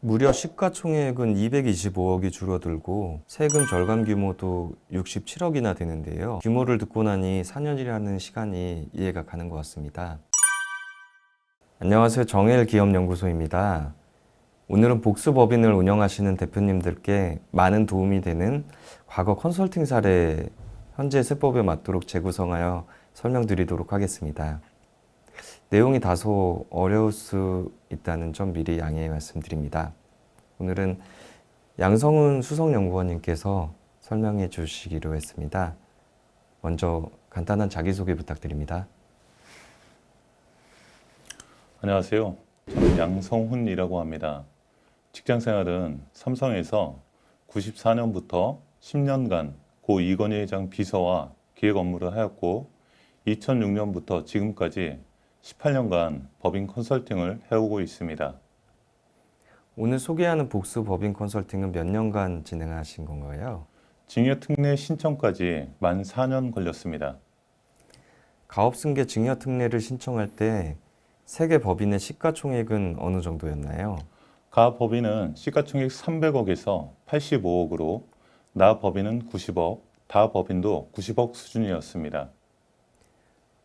무려 시가총액은 225억이 줄어들고 세금 절감 규모도 67억이나 되는데요. 규모를 듣고 나니 4년이라는 시간이 이해가 가는 것 같습니다. 안녕하세요. 정혜일 기업연구소입니다. 오늘은 복수법인을 운영하시는 대표님들께 많은 도움이 되는 과거 컨설팅 사례 현재 세법에 맞도록 재구성하여 설명드리도록 하겠습니다. 내용이 다소 어려울 수 있다는 점 미리 양해 말씀드립니다. 오늘은 양성훈 수석연구원님께서 설명해 주시기로 했습니다. 먼저 간단한 자기소개 부탁드립니다. 안녕하세요. 저는 양성훈이라고 합니다. 직장생활은 삼성에서 94년부터 10년간 고 이건희 회장 비서와 기획 업무를 하였고 2006년부터 지금까지 18년간 법인 컨설팅을 해오고 있습니다. 오늘 소개하는 복수 법인 컨설팅은 몇 년간 진행하신 건가요? 증여특례 신청까지 만 4년 걸렸습니다. 가업승계 증여특례를 신청할 때 세개 법인의 시가총액은 어느 정도였나요? 가 법인은 시가총액 300억에서 85억으로 나 법인은 90억, 다 법인도 90억 수준이었습니다.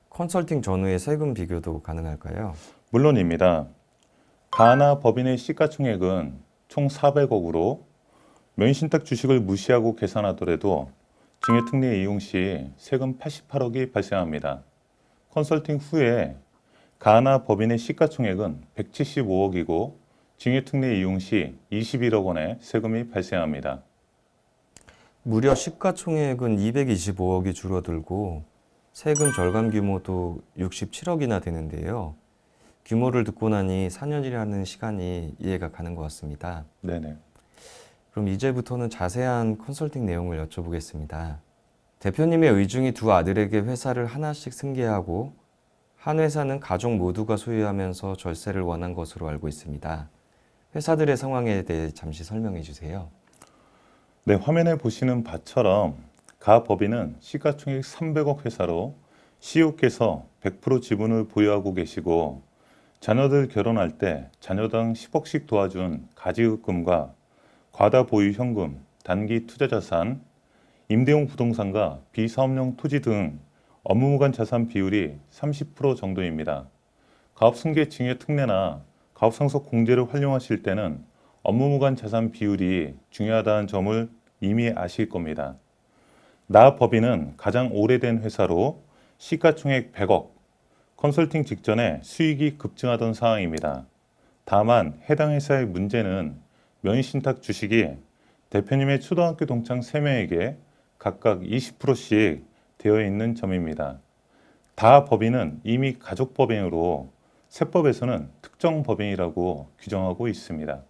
컨설팅 전후의 세금 비교도 가능할까요? 물론입니다. 가나 법인의 시가총액은 총 400억으로 명의신탁 주식을 무시하고 계산하더라도 증여특례 이용 시 세금 88억이 발생합니다. 컨설팅 후에 가나 법인의 시가총액은 175억이고 증여특례 이용 시 21억 원의 세금이 발생합니다. 무려 시가총액은 225억이 줄어들고 세금 절감 규모도 67억이나 되는데요. 규모를 듣고 나니 4년이라는 시간이 이해가 가는 것 같습니다. 네네. 그럼 이제부터는 자세한 컨설팅 내용을 여쭤보겠습니다. 대표님의 의중이 두 아들에게 회사를 하나씩 승계하고 한 회사는 가족 모두가 소유하면서 절세를 원한 것으로 알고 있습니다. 회사들의 상황에 대해 잠시 설명해 주세요. 네, 화면에 보시는 바처럼 가 법인은 시가총액 300억 회사로 CEO께서 100% 지분을 보유하고 계시고 자녀들 결혼할 때 자녀당 10억씩 도와준 가지급금과 과다 보유 현금, 단기 투자 자산, 임대용 부동산과 비사업용 토지 등 업무무관 자산 비율이 30% 정도입니다. 가업승계 증여특례나 가업상속 공제를 활용하실 때는 업무무관 자산 비율이 중요하다는 점을 이미 아실 겁니다. 나 법인은 가장 오래된 회사로 시가총액 100억, 컨설팅 직전에 수익이 급증하던 상황입니다. 다만 해당 회사의 문제는 명의신탁 주식이 대표님의 초등학교 동창 3명에게 각각 20%씩 되어 있는 점입니다. 다 법인은 이미 가족법인으로 세법에서는 특정법인이라고 규정하고 있습니다.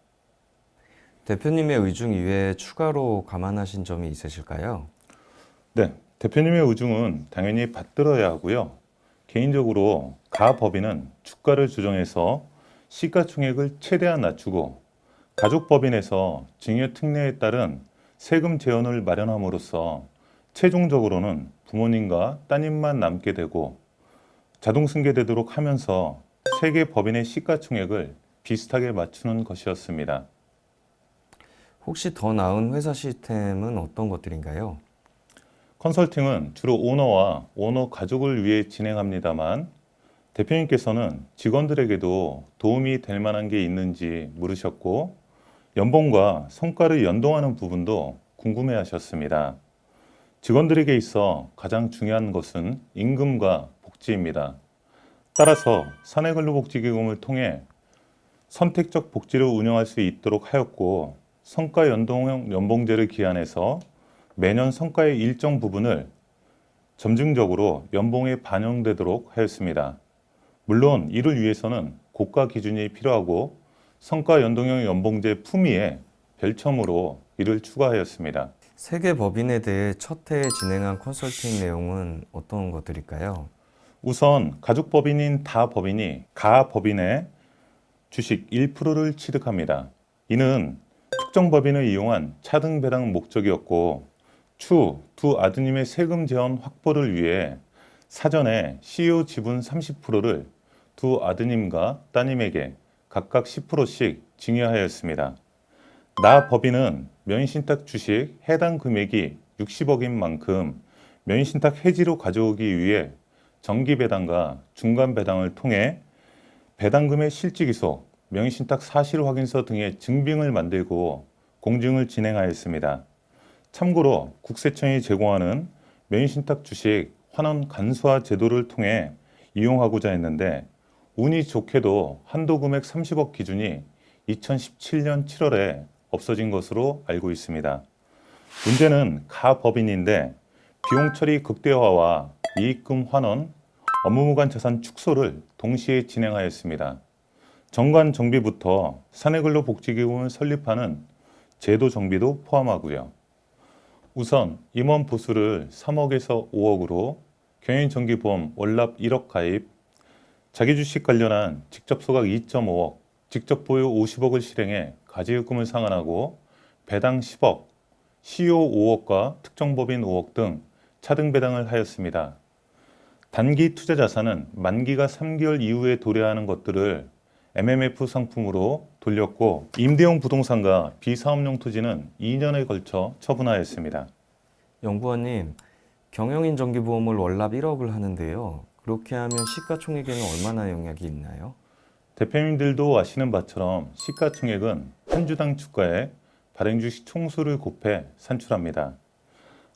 대표님의 의중 이외에 추가로 감안하신 점이 있으실까요? 네, 대표님의 의중은 당연히 받들어야 하고요. 개인적으로 가 법인은 주가를 조정해서 시가총액을 최대한 낮추고 가족법인에서 증여특례에 따른 세금 재원을 마련함으로써 최종적으로는 부모님과 따님만 남게 되고 자동승계되도록 하면서 세 개 법인의 시가총액을 비슷하게 맞추는 것이었습니다. 혹시 더 나은 회사 시스템은 어떤 것들인가요? 컨설팅은 주로 오너와 오너 가족을 위해 진행합니다만 대표님께서는 직원들에게도 도움이 될 만한 게 있는지 물으셨고 연봉과 성과를 연동하는 부분도 궁금해 하셨습니다. 직원들에게 있어 가장 중요한 것은 임금과 복지입니다. 따라서 사내근로복지기금을 통해 선택적 복지를 운영할 수 있도록 하였고 성과 연동형 연봉제를 기한해서 매년 성과의 일정 부분을 점증적으로 연봉에 반영되도록 하였습니다. 물론 이를 위해서는 고가 기준이 필요하고 성과 연동형 연봉제 품위에 별첨으로 이를 추가하였습니다. 세계 법인에 대해 첫 해에 진행한 컨설팅 내용은 어떤 것들일까요? 우선 가족법인인 다 법인이 가 법인의 주식 1%를 취득합니다. 이는 특정 법인을 이용한 차등 배당 목적이었고 추 두 아드님의 세금 재원 확보를 위해 사전에 CEO 지분 30%를 두 아드님과 따님에게 각각 10%씩 징여하였습니다. 나 법인은 명의신탁 주식 해당 금액이 60억인 만큼 명의신탁 해지로 가져오기 위해 정기배당과 중간배당을 통해 배당금의 실질기속, 명의신탁 사실확인서 등의 증빙을 만들고 공증을 진행하였습니다. 참고로 국세청이 제공하는 명의신탁 주식 환원 간소화 제도를 통해 이용하고자 했는데 운이 좋게도 한도 금액 30억 기준이 2017년 7월에 없어진 것으로 알고 있습니다. 문제는 가법인인데 비용 처리 극대화와 이익금 환원, 업무무관 자산 축소를 동시에 진행하였습니다. 정관 정비부터 사내근로복지기금을 설립하는 제도 정비도 포함하고요. 우선 임원 보수를 3억에서 5억으로 경영정기보험 월납 1억 가입, 자기주식 관련한 직접 소각 2.5억, 직접 보유 50억을 실행해 가지의금을 상환하고 배당 10억, 시효 5억과 특정법인 5억 등 차등 배당을 하였습니다. 단기 투자 자산은 만기가 3개월 이후에 도래하는 것들을 MMF 상품으로 돌렸고 임대용 부동산과 비사업용 토지는 2년에 걸쳐 처분하였습니다. 연구원님, 경영인 정기보험을 월납 1억을 하는데요. 그렇게 하면 시가총액에는 얼마나 영향이 있나요? 대표님들도 아시는 바처럼 시가총액은 한 주당 주가에 발행주식 총수를 곱해 산출합니다.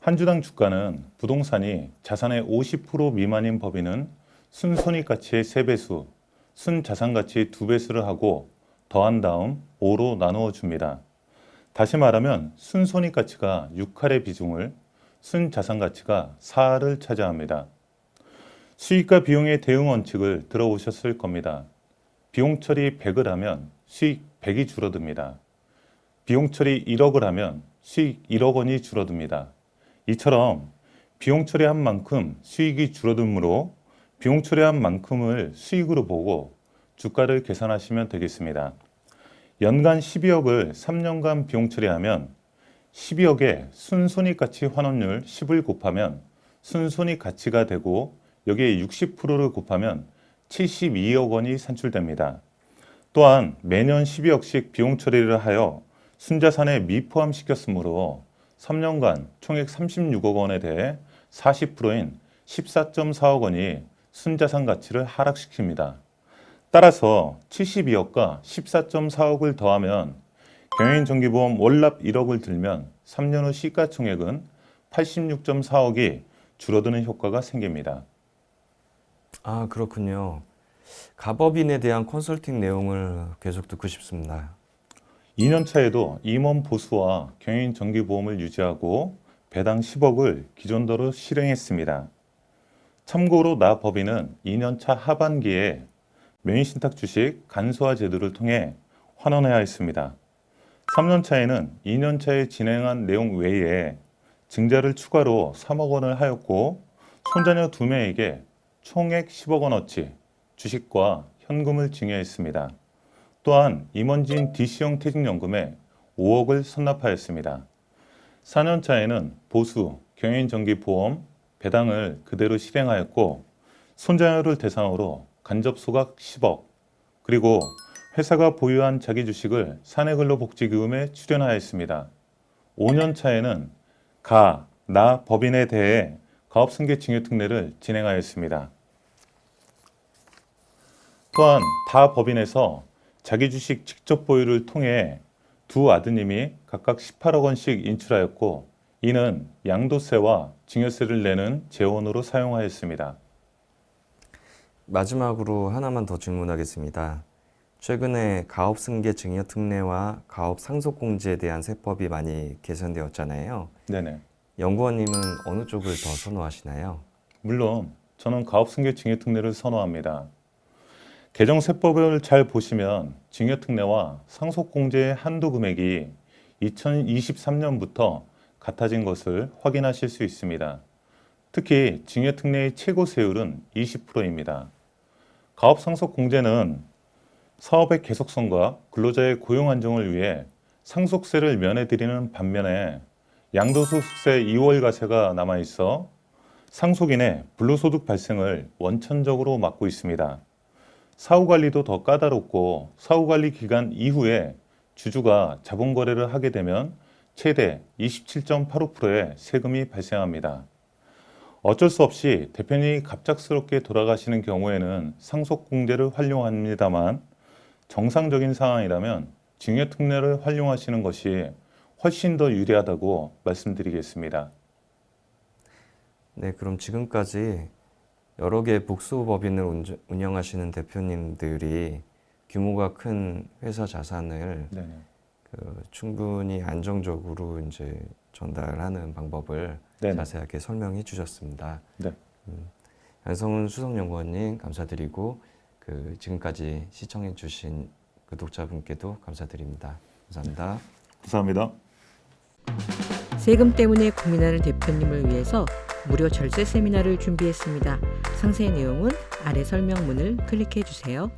한 주당 주가는 부동산이 자산의 50% 미만인 법인은 순손익가치의 3배수, 순자산가치의 2배수를 하고 더한 다음 5로 나누어 줍니다. 다시 말하면 순손익가치가 6할의 비중을, 순자산가치가 4할을 차지합니다. 수익과 비용의 대응 원칙을 들어보셨을 겁니다. 비용 처리 100을 하면 수익 100이 줄어듭니다. 비용 처리 1억을 하면 수익 1억 원이 줄어듭니다. 이처럼 비용 처리한 만큼 수익이 줄어들므로 비용 처리한 만큼을 수익으로 보고 주가를 계산하시면 되겠습니다. 연간 12억을 3년간 비용 처리하면 12억에 순손익가치 환원율 10을 곱하면 순손익가치가 되고 여기에 60%를 곱하면 72억 원이 산출됩니다. 또한 매년 12억씩 비용 처리를 하여 순자산에 미포함시켰으므로 3년간 총액 36억 원에 대해 40%인 14.4억 원이 순자산 가치를 하락시킵니다. 따라서 72억과 14.4억을 더하면 경영인정기보험 월납 1억을 들면 3년 후 시가총액은 86.4억이 줄어드는 효과가 생깁니다. 아, 그렇군요. 가법인에 대한 컨설팅 내용을 계속 듣고 싶습니다. 2년 차에도 임원 보수와 경영인 정기보험을 유지하고 배당 10억을 기존대로 실행했습니다. 참고로 나 법인은 2년 차 하반기에 명의신탁 주식 간소화 제도를 통해 환원해야 했습니다. 3년 차에는 2년 차에 진행한 내용 외에 증자를 추가로 3억 원을 하였고 손자녀 2명에게 총액 10억 원어치 주식과 현금을 증여했습니다. 또한 임원진 DC형 퇴직연금에 5억을 선납하였습니다. 4년 차에는 보수, 경영인정기보험, 배당을 그대로 실행하였고 손자녀를 대상으로 간접소각 10억, 그리고 회사가 보유한 자기 주식을 사내근로복지기금에 출연하였습니다. 5년 차에는 나 법인에 대해 가업승계증여특례를 진행하였습니다. 또한 다 법인에서 자기 주식 직접 보유를 통해 두 아드님이 각각 18억 원씩 인출하였고 이는 양도세와 증여세를 내는 재원으로 사용하였습니다. 마지막으로 하나만 더 질문하겠습니다. 최근에 가업승계 증여특례와 가업상속공제에 대한 세법이 많이 개선되었잖아요. 네네. 연구원님은 어느 쪽을 더 선호하시나요? 물론 저는 가업승계증여특례를 선호합니다. 개정세법을 잘 보시면 증여특례와 상속공제의 한도 금액이 2023년부터 같아진 것을 확인하실 수 있습니다. 특히 증여특례의 최고 세율은 20%입니다. 가업상속공제는 사업의 계속성과 근로자의 고용 안정을 위해 상속세를 면해드리는 반면에 양도소득세 2월과세가 남아있어 상속인의 불로소득 발생을 원천적으로 막고 있습니다. 사후 관리도 더 까다롭고 사후 관리 기간 이후에 주주가 자본 거래를 하게 되면 최대 27.85%의 세금이 발생합니다. 어쩔 수 없이 대표님이 갑작스럽게 돌아가시는 경우에는 상속공제를 활용합니다만 정상적인 상황이라면 증여특례를 활용하시는 것이 훨씬 더 유리하다고 말씀드리겠습니다. 네, 그럼 지금까지 여러 개의 복수법인을 운영하시는 대표님들이 규모가 큰 회사 자산을 네. 충분히 안정적으로 이제 전달하는 방법을 네네. 자세하게 설명해 주셨습니다. 네. 양성훈 수석연구원님 감사드리고 지금까지 시청해 주신 구독자분께도 감사드립니다. 감사합니다. 감사합니다. 세금 때문에 고민하는 대표님을 위해서 무료 절세 세미나를 준비했습니다. 상세 내용은 아래 설명문을 클릭해 주세요.